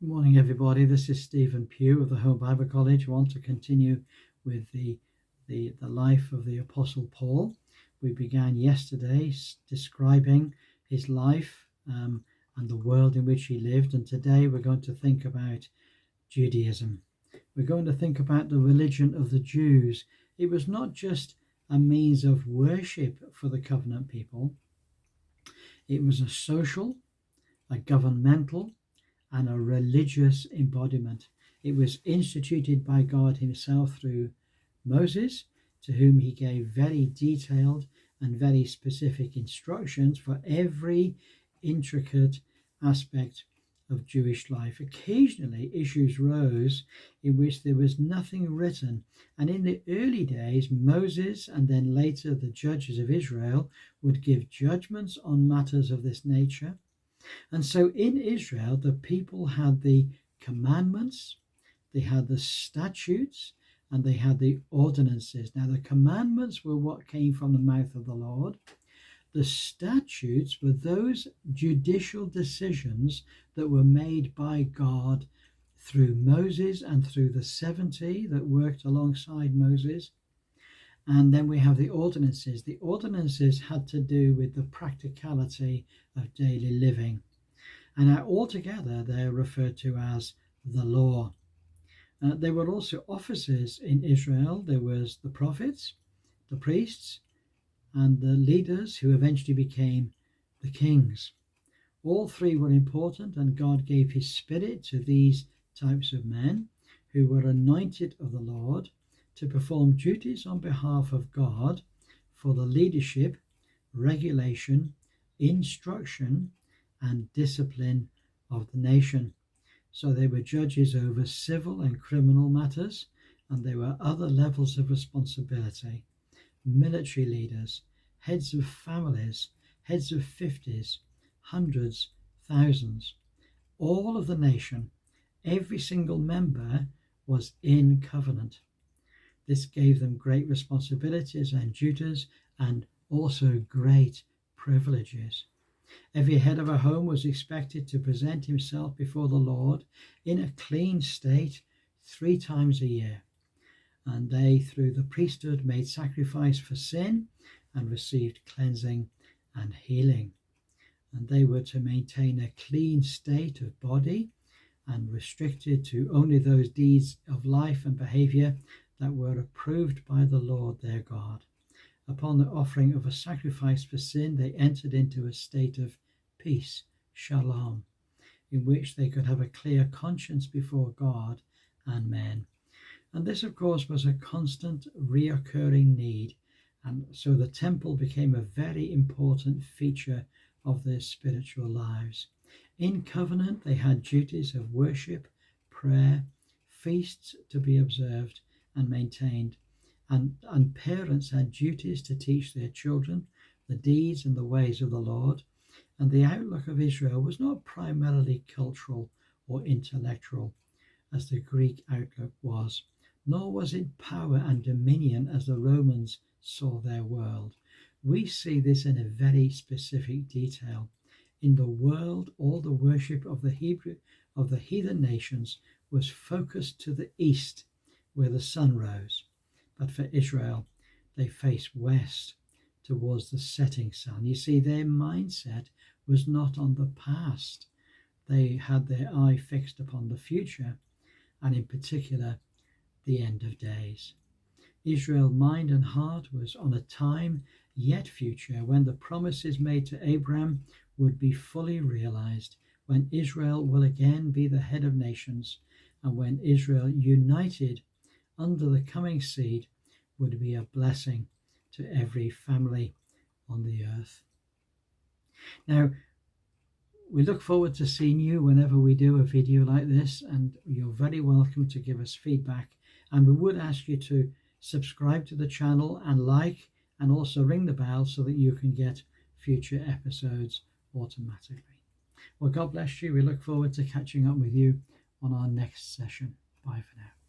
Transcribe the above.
Good morning, everybody. This is Stephen Pugh of the Home Bible College. I want to continue with the life of the Apostle Paul. We began yesterday describing his life and the world in which he lived, and today we're going to think about Judaism. We're going to think about the religion of the Jews. It was not just a means of worship for the covenant people. It was a social, a governmental, and a religious embodiment. It was instituted by God himself through Moses, to whom he gave very detailed and very specific instructions for every intricate aspect of Jewish life. Occasionally, issues rose in which there was nothing written, and in the early days, Moses and then later the judges of Israel would give judgments on matters of this nature. And so in Israel, the people had the commandments, they had the statutes, and they had the ordinances. Now, the commandments were what came from the mouth of the Lord. The statutes were those judicial decisions that were made by God through Moses and through the 70 that worked alongside Moses. And then we have the ordinances. The ordinances had to do with the practicality of daily living. And altogether, they're referred to as the law. There were also offices in Israel. There was the prophets, the priests, and the leaders who eventually became the kings. All three were important, and God gave his spirit to these types of men who were anointed of the Lord to perform duties on behalf of God for the leadership, regulation, instruction, and discipline of the nation. So they were judges over civil and criminal matters, and there were other levels of responsibility. Military leaders, heads of families, heads of 50s, hundreds, thousands. All of the nation, every single member was in covenant. This gave them great responsibilities and duties, and also great privileges. Every head of a home was expected to present himself before the Lord in a clean state 3 times a year. And they, through the priesthood, made sacrifice for sin and received cleansing and healing. And they were to maintain a clean state of body and restricted to only those deeds of life and behavior that were approved by the Lord their God. Upon the offering of a sacrifice for sin, they entered into a state of peace, shalom, in which they could have a clear conscience before God and men. And this, of course, was a constant reoccurring need. And so the temple became a very important feature of their spiritual lives. In covenant, they had duties of worship, prayer, feasts to be observed and maintained. And parents had duties to teach their children the deeds and the ways of the Lord. And the outlook of Israel was not primarily cultural or intellectual, as the Greek outlook was, nor was it power and dominion as the Romans saw their world. We see this in a very specific detail. In the world, all the worship of the heathen nations was focused to the east, where the sun rose. But for Israel, they faced west towards the setting sun. You see, their mindset was not on the past. They had their eye fixed upon the future, and in particular, the end of days. Israel's mind and heart was on a time yet future when the promises made to Abraham would be fully realized, when Israel will again be the head of nations, and when Israel, united under the coming seed, would be a blessing to every family on the earth. Now, we look forward to seeing you whenever we do a video like this, and you're very welcome to give us feedback. And we would ask you to subscribe to the channel and like, and also ring the bell so that you can get future episodes automatically. Well, God bless you. We look forward to catching up with you on our next session. Bye for now.